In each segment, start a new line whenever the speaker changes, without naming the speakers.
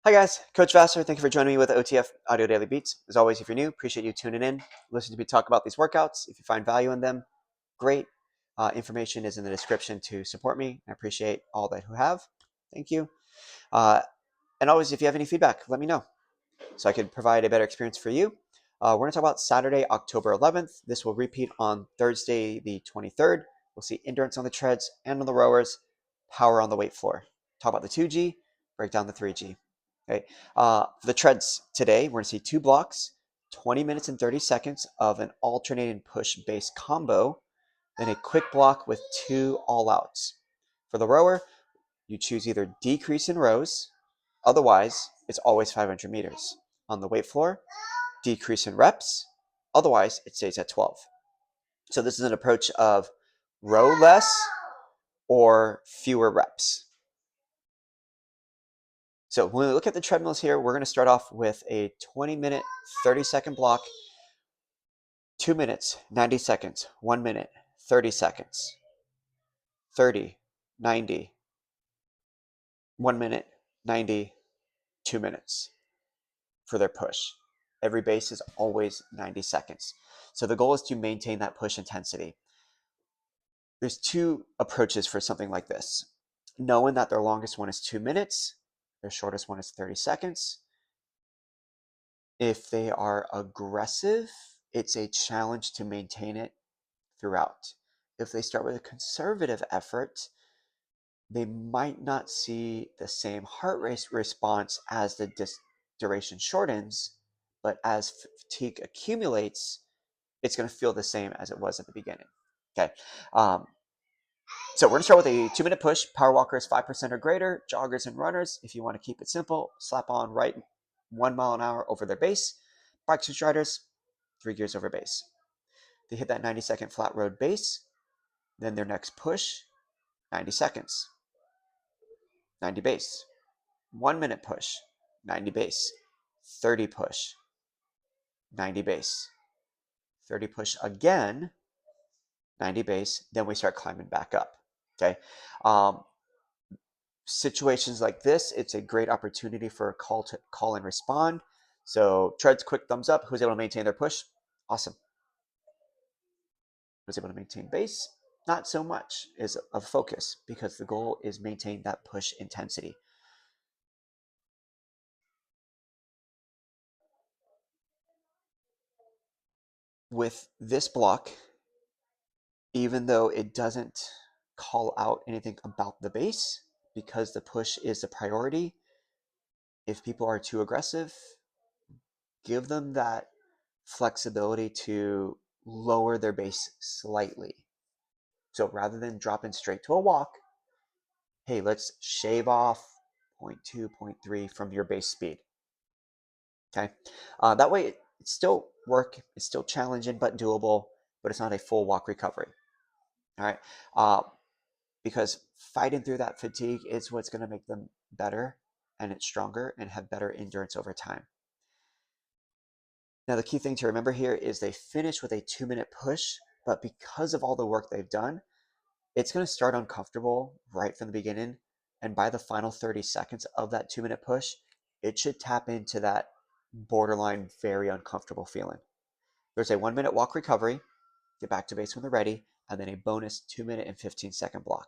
Hi guys, Coach Vassar. Thank you for joining me with OTF Audio Daily Beats. As always, if you're new, appreciate you tuning in. Listen to me talk about these workouts. If you find value in them, great. Information is in the description to support me. I appreciate all that who have. Thank you. Uh, and always, if you have any feedback, let me know so I can provide a better experience for you. We're going to talk about Saturday, October 11th. This will repeat on Thursday, the 23rd. We'll see endurance on the treads and on the rowers, power on the weight floor. Talk about the 2G, break down the 3G. Okay. For the treads today, we're going to see two blocks, 20 minutes and 30 seconds of an alternating push-base combo, then a quick block with two all-outs. For the rower, you choose either decrease in rows, otherwise it's always 500 meters. On the weight floor, decrease in reps, otherwise it stays at 12. So this is an approach of row less or fewer reps. So when we look at the treadmills here, we're going to start off with a 20-minute, 30-second block, 2 minutes, 90 seconds, 1 minute, 30 seconds, 30, 90, 1 minute, 90, 2 minutes for their push. Every base is always 90 seconds. So the goal is to maintain that push intensity. There's two approaches for something like this. Knowing that their longest one is 2 minutes, their shortest one is 30 seconds. If they are aggressive, it's a challenge to maintain it throughout. If they start with a conservative effort, they might not see the same heart rate response as the duration shortens, but as fatigue accumulates, it's going to feel the same as it was at the beginning. Okay. So we're going to start with a 2-minute push. Power walkers 5% or greater, joggers and runners. If you want to keep it simple, slap on right 1 mile an hour over their base. Bikes and striders, 3 gears over base. They hit that 90-second flat road base. Then their next push, 90 seconds, 90 base. 1 minute push, 90 base. 30 push, 90 base. 30 push again, 90 base. Then we start climbing back up. Okay. Situations like this, it's a great opportunity for a call and respond. So treads, quick thumbs up. Who's able to maintain their push? Awesome. Who's able to maintain base? Not so much is a focus because the goal is maintain that push intensity. With this block, even though it doesn't call out anything about the base, because the push is the priority, if people are too aggressive, give them that flexibility to lower their base slightly. So rather than dropping straight to a walk, hey, let's shave off 0.2, 0.3 from your base speed. Okay. That way it still work, it's still challenging but doable, but it's not a full walk recovery. All right. Because fighting through that fatigue is what's going to make them better and it's stronger and have better endurance over time. Now, the key thing to remember here is they finish with a 2-minute push, but because of all the work they've done, it's going to start uncomfortable right from the beginning. And by the final 30 seconds of that 2-minute push, it should tap into that borderline very uncomfortable feeling. There's a 1-minute walk recovery, get back to base when they're ready, and then a bonus 2-minute and 15-second block.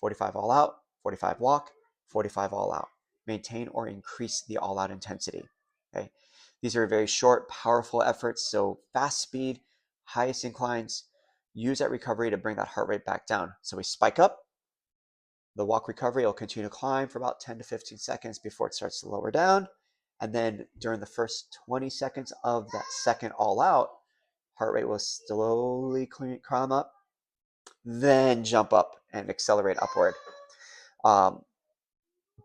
45 all out, 45 walk, 45 all out. Maintain or increase the all out intensity. Okay. These are very short, powerful efforts. So fast speed, highest inclines, use that recovery to bring that heart rate back down. So we spike up. The walk recovery will continue to climb for about 10 to 15 seconds before it starts to lower down. And then during the first 20 seconds of that second all out, heart rate will slowly climb up, then jump up and accelerate upward.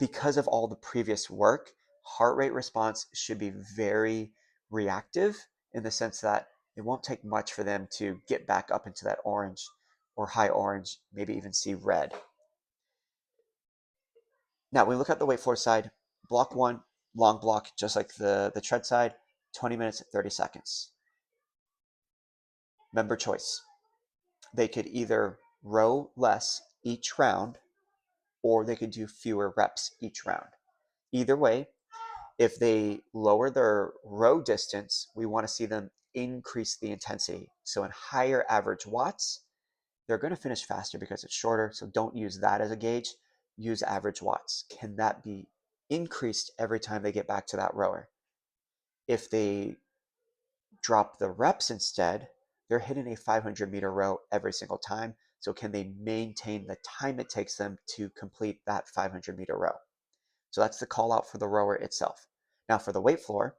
Because of all the previous work, heart rate response should be very reactive in the sense that it won't take much for them to get back up into that orange or high orange, maybe even see red. Now, when we look at the weight floor side, block one, long block, just like the tread side, 20 minutes, 30 seconds. Member choice. They could either row less each round or they could do fewer reps each round. Either way, If they lower their row distance, we want to see them increase the intensity. So in higher average watts, they're going to finish faster because it's shorter. So don't use that as a gauge. Use average watts. Can that be increased every time they get back to that rower? If they drop the reps instead, they're hitting a 500-meter row every single time. So can they maintain the time it takes them to complete that 500-meter row? So that's the call out for the rower itself. Now for the weight floor,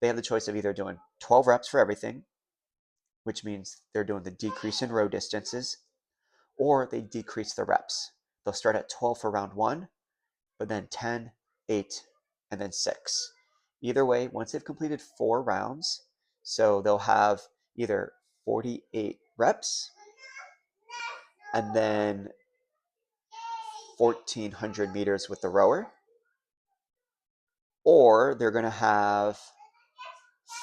they have the choice of either doing 12 reps for everything, which means they're doing the decrease in row distances, or they decrease the reps. They'll start at 12 for round one, but then 10, 8, and then 6. Either way, once they've completed 4 rounds, so they'll have either 48 reps and then 1,400 meters with the rower, or they're going to have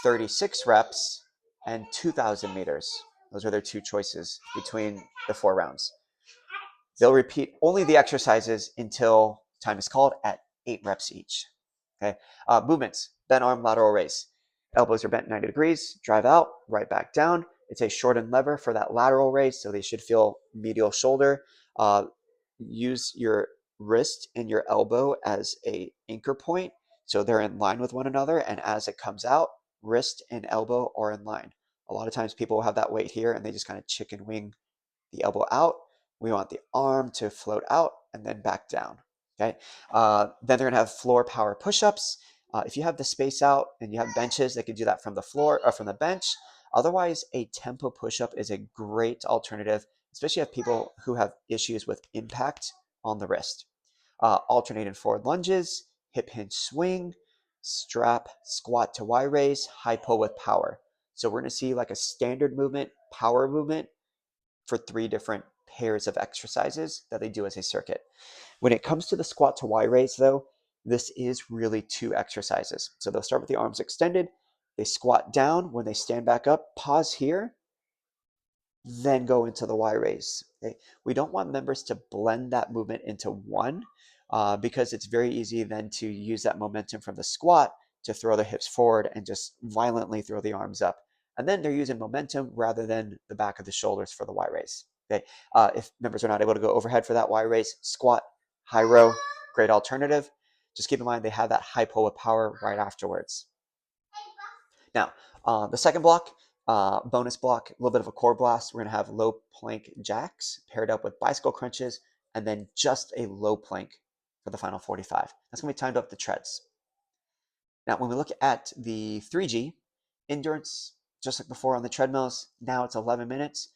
36 reps and 2,000 meters. Those are their two choices between the 4 rounds. They'll repeat only the exercises until time is called at 8 reps each. Okay. Movements, bent arm lateral raise. Elbows are bent 90 degrees, drive out, right back down. It's a shortened lever for that lateral raise, so they should feel medial shoulder. Use your wrist and your elbow as a anchor point, so they're in line with one another, and as it comes out, wrist and elbow are in line. A lot of times people will have that weight here and they just kind of chicken wing the elbow out. We want the arm to float out and then back down. Okay. Then they're going to have floor power push-ups. If you have the space out and you have benches, they can do that from the floor or from the bench. Otherwise, a tempo push-up is a great alternative, especially if people who have issues with impact on the wrist. Alternating forward lunges, hip hinge swing, strap, squat to Y raise, high pull with power. So we're going to see like a standard movement, power movement for 3 different pairs of exercises that they do as a circuit. When it comes to the squat to Y raise, though, this is really 2 exercises. So they'll start with the arms extended, they squat down. When they stand back up, pause here, then go into the Y raise. Okay? We don't want members to blend that movement into one because it's very easy then to use that momentum from the squat to throw the hips forward and just violently throw the arms up. And then they're using momentum rather than the back of the shoulders for the Y raise. Okay? If members are not able to go overhead for that Y raise, squat, high row, great alternative. Just keep in mind they have that high pull with power right afterwards. Now, the second block, bonus block, a little bit of a core blast. We're going to have low plank jacks paired up with bicycle crunches, and then just a low plank for the final 45. That's going to be timed up the treads. Now, when we look at the 3G, endurance, just like before on the treadmills, now it's 11 minutes,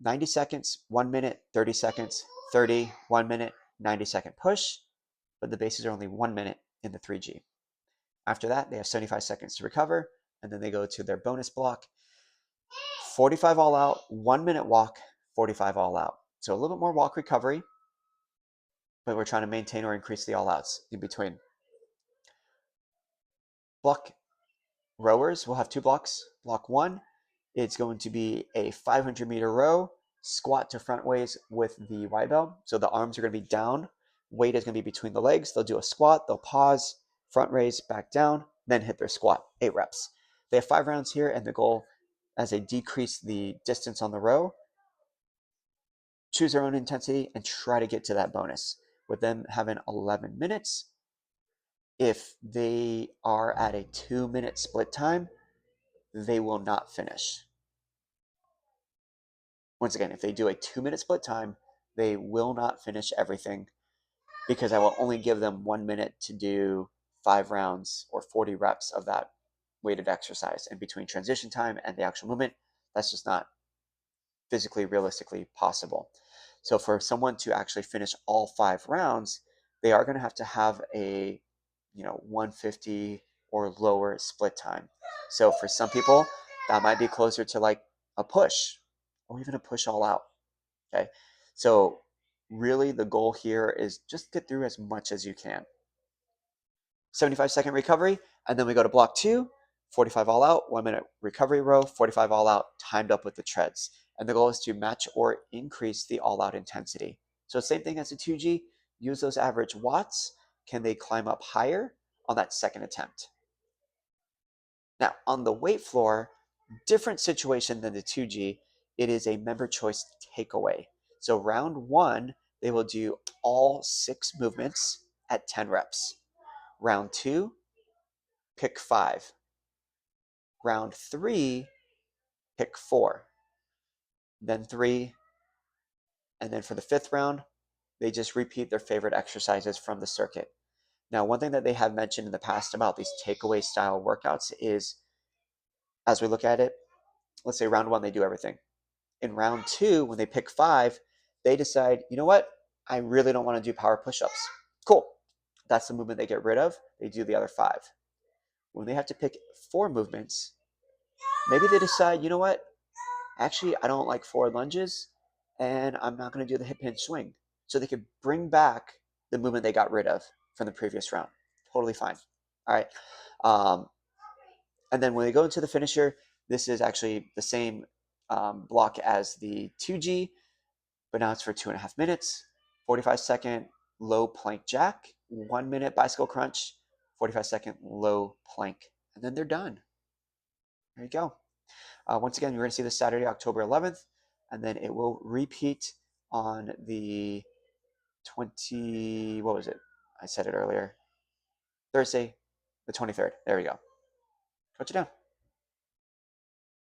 90 seconds, 1 minute, 30 seconds, 30, 1 minute, 90-second push, but the bases are only 1 minute in the 3G. After that, they have 75 seconds to recover, and then they go to their bonus block, 45 all out, 1 minute walk, 45 all out. So a little bit more walk recovery, but we're trying to maintain or increase the all outs in between. Block rowers will have 2 blocks. Block 1, it's going to be a 500-meter row, squat to front ways with the Y bell. So the arms are going to be down. Weight is going to be between the legs. They'll do a squat. They'll pause, front raise, back down, then hit their squat. 8 reps. They have 5 rounds here, and the goal, as they decrease the distance on the row, choose their own intensity and try to get to that bonus. With them having 11 minutes, if they are at a 2-minute split time, they will not finish. Once again, if they do a 2-minute split time, they will not finish everything because I will only give them 1 minute to do 5 rounds or 40 reps of that weighted exercise. And between transition time and the actual movement, that's just not physically, realistically possible. So for someone to actually finish all 5 rounds, they are going to have a 150 or lower split time. So for some people, that might be closer to like a push or even a push all out. Okay. So really the goal here is just get through as much as you can. 75-second recovery, and then we go to block 2, 45 all out, 1 minute recovery row, 45 all out, timed up with the treads. And the goal is to match or increase the all out intensity. So same thing as the 2G, use those average watts. Can they climb up higher? on that second attempt. Now, on the weight floor, different situation than the 2G, it is a member choice takeaway. So round 1, they will do all 6 movements at 10 reps. Round 2, pick 5. Round 3, pick 4. Then 3, and then for the 5th round, they just repeat their favorite exercises from the circuit. Now, one thing that they have mentioned in the past about these takeaway style workouts is, as we look at it, let's say round 1, they do everything. In round 2, when they pick 5, they decide, you know what? I really don't want to do power push-ups. Cool. That's the movement they get rid of. They do the other 5. When they have to pick 4 movements, maybe they decide, you know what? Actually, I don't like forward lunges, and I'm not going to do the hip hinge swing. So they could bring back the movement they got rid of from the previous round. Totally fine. All right. And then when they go into the finisher, this is actually the same block as the 2G, but now it's for 2.5 minutes, 45-second low plank jack, 1 minute bicycle crunch, 45-second low plank, and then they're done. There you go. Once again, you're going to see this Saturday, October 11th, and then it will repeat on the 20, what was it? I said it earlier. Thursday, the 23rd. There we go. Coach it down.